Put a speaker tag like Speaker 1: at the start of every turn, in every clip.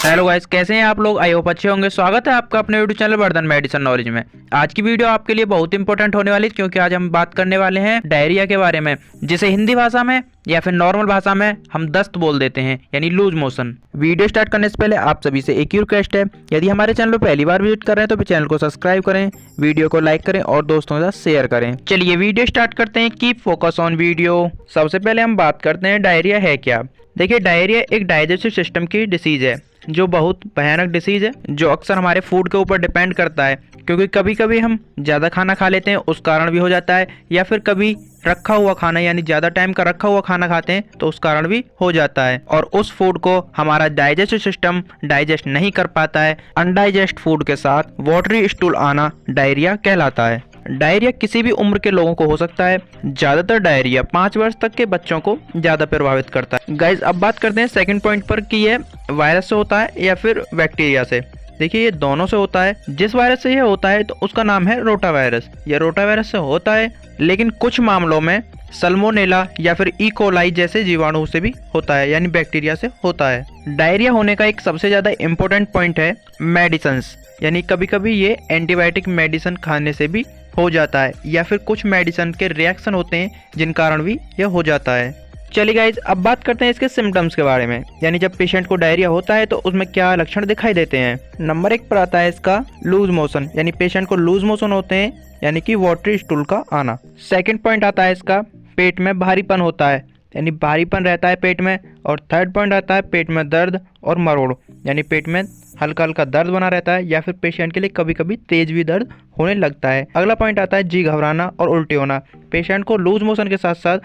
Speaker 1: Hello guys, कैसे हैं आप लोग? आई होप अच्छे होंगे। स्वागत है आपका अपने YouTube channel Vardhan medicine knowledge में। आज की वीडियो आपके लिए बहुत इंपॉर्टेंट होने वाली है, क्योंकि आज हम बात करने वाले हैं डायरिया के बारे में, जिसे हिंदी भाषा में या फिर नॉर्मल भाषा में हम दस्त बोल देते हैं, यानी लूज मोशन। वीडियो स्टार्ट करने से पहले आप सभी से एक ही रिक्वेस्ट है, यदि हमारे चैनल पर पहली बार विजिट कर रहे हैं तो चैनल को सब्सक्राइब करें, वीडियो को लाइक करें और दोस्तों के साथ शेयर करें। चलिए वीडियो स्टार्ट करते हैं। Keep focus on video. सबसे पहले हम बात करते हैं डायरिया है क्या। देखिए, डायरिया एक डाइजेस्टिव सिस्टम की डिसीज है, जो बहुत भयानक डिसीज है, जो अक्सर हमारे फूड के ऊपर डिपेंड करता है, क्योंकि कभी कभी हम ज़्यादा खाना खा लेते हैं, उस कारण भी हो जाता है, या फिर कभी रखा हुआ खाना यानी ज़्यादा टाइम का रखा हुआ खाना खाते हैं तो उस कारण भी हो जाता है, और उस फूड को हमारा डाइजेस्टिव सिस्टम डाइजेस्ट नहीं कर पाता है। अनडाइजेस्ट फूड के साथ वाटरी स्टूल आना डायरिया कहलाता है। डायरिया किसी भी उम्र के लोगों को हो सकता है। ज़्यादातर डायरिया 5 वर्ष तक के बच्चों को ज़्यादा प्रभावित करता है। गाइज, अब बात करते हैं सेकंड पॉइंट पर कि ये वायरस से होता है या फिर बैक्टीरिया से। देखिए, ये दोनों से होता है। जिस वायरस से ये होता है तो उसका नाम है रोटा वायरस। यह रोटा वायरस से होता है, लेकिन कुछ मामलों में सल्मोनेला या फिर ई कोलाई जैसे जीवाणु से भी होता है, यानी बैक्टीरिया से होता है। डायरिया होने का एक सबसे ज़्यादा इम्पोर्टेंट पॉइंट है मेडिसिन्स, यानी कभी कभी ये एंटीबायोटिक मेडिसिन खाने से भी हो जाता है, या फिर कुछ मेडिसिन के रिएक्शन होते हैं जिन कारण भी यह हो जाता है। चलिए गाइज, अब बात करते हैं इसके सिम्टम्स के बारे में, यानी जब पेशेंट को डायरिया होता है तो उसमें क्या लक्षण दिखाई देते हैं। नंबर 1 पर आता है इसका लूज मोशन, यानी पेशेंट को लूज मोशन होते हैं, यानी कि वाटरी स्टूल का आना। सेकंड पॉइंट आता है इसका पेट में भारीपन होता है, यानी भारीपन रहता है पेट में। और थर्ड पॉइंट आता है पेट में दर्द और मरोड़, यानी पेट में हल्का हल्का दर्द बना रहता है, या फिर पेशेंट के लिए कभी कभी तेज भी दर्द होने लगता है। अगला पॉइंट आता है जी घबराना और उल्टी होना। पेशेंट को लूज मोशन के साथ साथ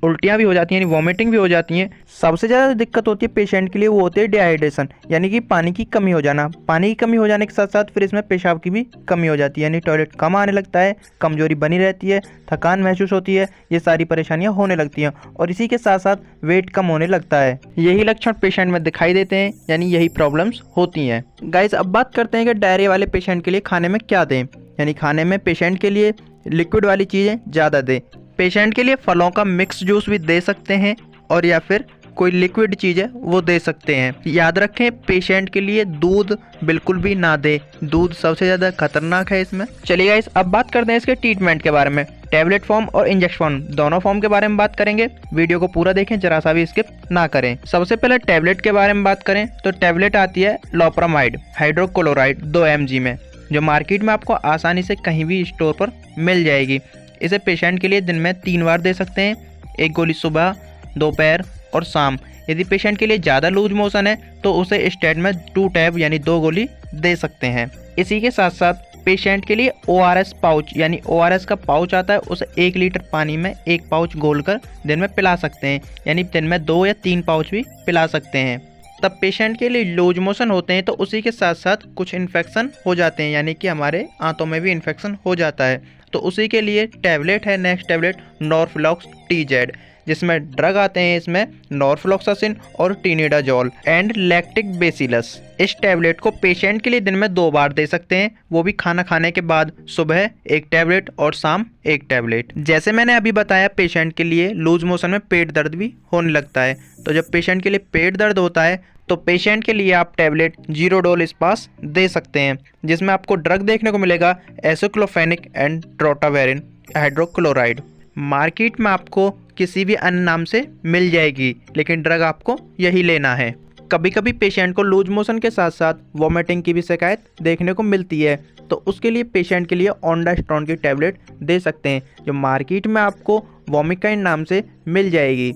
Speaker 1: उल्टियाँ भी हो जाती हैं, यानी वॉमिटिंग भी हो जाती हैं। सबसे ज़्यादा दिक्कत होती है पेशेंट के लिए, वो होती है डिहाइड्रेशन, यानी कि पानी की कमी हो जाना। पानी की कमी हो जाने के साथ साथ फिर इसमें पेशाब की भी कमी हो जाती है, यानी टॉयलेट कम आने लगता है, कमजोरी बनी रहती है, थकान महसूस होती है। ये सारी परेशानियां होने लगती हैं, और इसी के साथ साथ वेट कम होने लगता है। यही लक्षण पेशेंट में दिखाई देते हैं, यानी यही प्रॉब्लम्स होती हैं। गाइस, अब बात करते हैं कि डायरिया वाले पेशेंट के लिए खाने में क्या दें, यानी खाने में पेशेंट के लिए लिक्विड वाली चीज़ें ज़्यादा दें। पेशेंट के लिए फलों का मिक्स जूस भी दे सकते हैं, और या फिर कोई लिक्विड चीज़ है वो दे सकते हैं। याद रखें, पेशेंट के लिए दूध बिल्कुल भी ना दे, दूध सबसे ज़्यादा खतरनाक है इसमें। चलिए गाइस, अब बात करते हैं इसके ट्रीटमेंट के बारे में। टैबलेट फॉर्म और इंजेक्शन फॉर्म, दोनों फॉर्म के बारे में बात करेंगे। वीडियो को पूरा देखें, जरा सा भी स्किप ना करें। सबसे पहले टैबलेट के बारे में बात करें तो टैबलेट आती है लोपेरामाइड हाइड्रोक्लोराइड 2 mg में, जो मार्केट में आपको आसानी से कहीं भी स्टोर पर मिल जाएगी। इसे पेशेंट के लिए दिन में 3 बार दे सकते हैं, 1 गोली सुबह, दोपहर और शाम। यदि पेशेंट के लिए ज़्यादा लूज मोशन है तो उसे स्टेट में 2 टैब यानी 2 गोली दे सकते हैं। इसी के साथ साथ पेशेंट के लिए ORS पाउच, यानी ORS का पाउच आता है, उसे 1 लीटर पानी में 1 पाउच घोलकर दिन में पिला सकते हैं, यानी दिन में 2 या 3 पाउच भी पिला सकते हैं। तब पेशेंट के लिए लूज मोशन होते हैं तो उसी के साथ साथ कुछ इन्फेक्शन हो जाते हैं, यानी कि हमारे आंतों में भी इन्फेक्शन हो जाता है, तो उसी के लिए टैबलेट है नेक्स्ट टैबलेट नॉर्फ्लॉक्स TZ, जिसमें ड्रग आते हैं इसमें नॉर्फ्लॉक्सासिन और टिनिडाजोल एंड लैक्टिक बेसिलस। इस टैबलेट को पेशेंट के लिए दिन में 2 बार दे सकते हैं, वो भी खाना खाने के बाद, सुबह 1 टैबलेट और शाम 1 टैबलेट। जैसे मैंने अभी बताया, पेशेंट के लिए लूज मोशन में पेट दर्द भी होने लगता है, तो जब पेशेंट के लिए पेट दर्द होता है तो पेशेंट के लिए आप टैबलेट जीरोडोल स्पास दे सकते हैं, जिसमें आपको ड्रग देखने को मिलेगा एसोक्लोफेनिक एंड ट्रोटावेरिन हाइड्रोक्लोराइड। मार्केट में आपको किसी भी अन्य नाम से मिल जाएगी, लेकिन ड्रग आपको यही लेना है। कभी कभी पेशेंट को लूज मोशन के साथ साथ वॉमिटिंग की भी शिकायत देखने को मिलती है, तो उसके लिए पेशेंट के लिए ओंडास्ट्रोन की टैबलेट दे सकते हैं, जो मार्केट में आपको वोमिकाइन नाम से मिल जाएगी।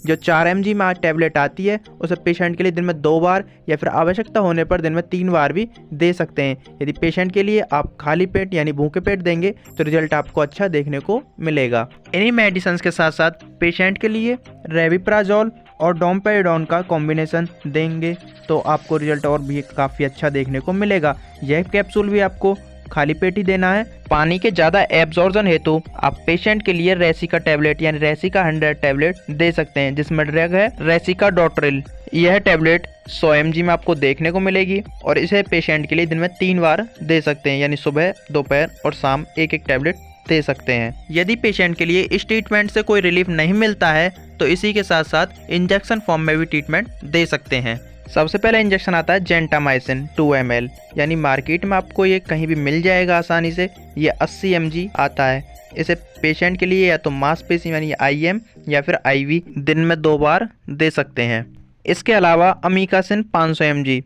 Speaker 1: जो 4 mg में टैबलेट आती है, उसे पेशेंट के लिए दिन में 2 बार या फिर आवश्यकता होने पर दिन में 3 बार भी दे सकते हैं। यदि पेशेंट के लिए आप खाली पेट यानी भूखे पेट देंगे तो रिजल्ट आपको अच्छा देखने को मिलेगा। इन्हीं मेडिसिन के साथ साथ पेशेंट के लिए रेविप्राजोल और डोमपेरिडोन का कॉम्बिनेशन देंगे तो आपको रिजल्ट और भी काफ़ी अच्छा देखने को मिलेगा। यह कैप्सूल भी आपको खाली पेट ही देना है। पानी के ज़्यादा एब्जॉर्प्शन हेतु आप पेशेंट के लिए रेसिका टैबलेट यानी रेसिका 100 टैबलेट दे सकते हैं, जिसमें ड्रग है रेसिका डॉट्रिल। यह टैबलेट 100 mg में आपको देखने को मिलेगी, और इसे पेशेंट के लिए दिन में 3 बार दे सकते हैं, यानी सुबह, दोपहर और शाम 1-1 टैबलेट दे सकते हैं। यदि पेशेंट के लिए इस ट्रीटमेंट से कोई रिलीफ नहीं मिलता है तो इसी के साथ साथ इंजेक्शन फॉर्म में भी ट्रीटमेंट दे सकते हैं। सबसे पहला इंजेक्शन आता है जेंटामाइसिन 2 ml, यानी मार्केट में आपको ये कहीं भी मिल जाएगा आसानी से। ये 80 mg आता है। इसे पेशेंट के लिए या तो मांसपेशी यानी IM या फिर IV दिन में 2 बार दे सकते हैं। इसके अलावा अमीकासिन 500 mg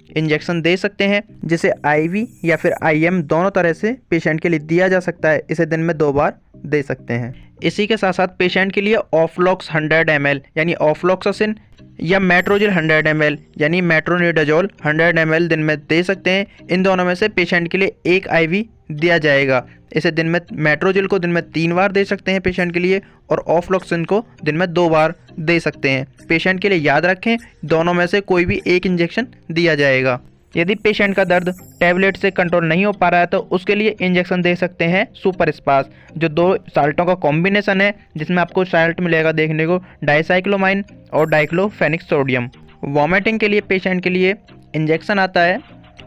Speaker 1: इंजेक्शन दे सकते हैं, जिसे IV या फिर IM दोनों तरह से पेशेंट के लिए दिया जा सकता है। इसे दिन में 2 बार दे सकते हैं। इसी के साथ साथ पेशेंट के लिए ऑफ्लॉक्स 100 ml यानी ऑफ्लॉक्सासिन या मेट्रोजिल 100 ml यानी मेट्रोनिडाजोल 100 ml दिन में दे सकते हैं। इन दोनों में से पेशेंट के लिए एक IV दिया जाएगा। इसे दिन में मेट्रोजिल को दिन में 3 बार दे सकते हैं पेशेंट के लिए, और ऑफ्लॉक्सिन को दिन में 2 बार दे सकते हैं। पेशेंट के लिए याद रखें, दोनों में से कोई भी एक इंजेक्शन दिया जाएगा। यदि पेशेंट का दर्द टैबलेट से कंट्रोल नहीं हो पा रहा है तो उसके लिए इंजेक्शन दे सकते हैं सुपर स्पास, जो 2 साल्टों का कॉम्बिनेशन है, जिसमें आपको साल्ट मिलेगा देखने को डाइसाइक्लोमाइन और डाइक्लोफेनिक सोडियम। वॉमिटिंग के लिए पेशेंट के लिए इंजेक्शन आता है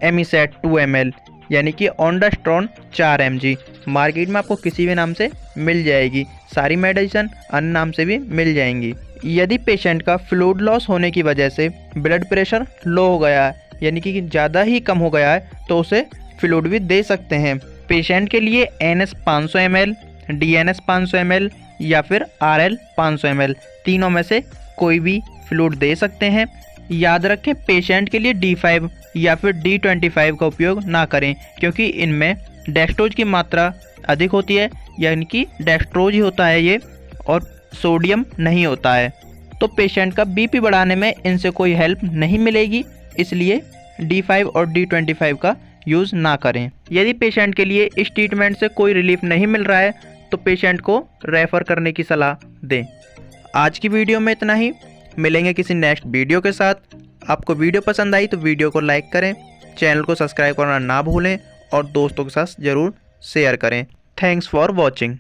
Speaker 1: एमिसेट 2 ml यानी कि ओंडास्ट्रोन 4 mg। मार्केट में आपको किसी भी नाम से मिल जाएगी। सारी मेडिसिन अन्य नाम से भी मिल जाएंगी। यदि पेशेंट का फ्लूइड लॉस होने की वजह से ब्लड प्रेशर लो हो गया है यानी कि ज़्यादा ही कम हो गया है तो उसे फ्लूइड भी दे सकते हैं। पेशेंट के लिए NS 500 ml, DNS 500 ml या फिर RL 500 ml तीनों में से कोई भी फ्लूइड दे सकते हैं। याद रखें, पेशेंट के लिए D5 या फिर D25 का उपयोग ना करें, क्योंकि इनमें डेक्सट्रोज की मात्रा अधिक होती है, यानी कि डेक्सट्रोज ही होता है ये, और सोडियम नहीं होता है। तो पेशेंट का BP बढ़ाने में इनसे कोई हेल्प नहीं मिलेगी, इसलिए D5 और D25 का यूज़ ना करें। यदि पेशेंट के लिए इस ट्रीटमेंट से कोई रिलीफ नहीं मिल रहा है तो पेशेंट को रेफ़र करने की सलाह दें। आज की वीडियो में इतना ही। मिलेंगे किसी नेक्स्ट वीडियो के साथ। आपको वीडियो पसंद आई तो वीडियो को लाइक करें, चैनल को सब्सक्राइब करना ना भूलें और दोस्तों के साथ ज़रूर शेयर करें। Thanks for watching.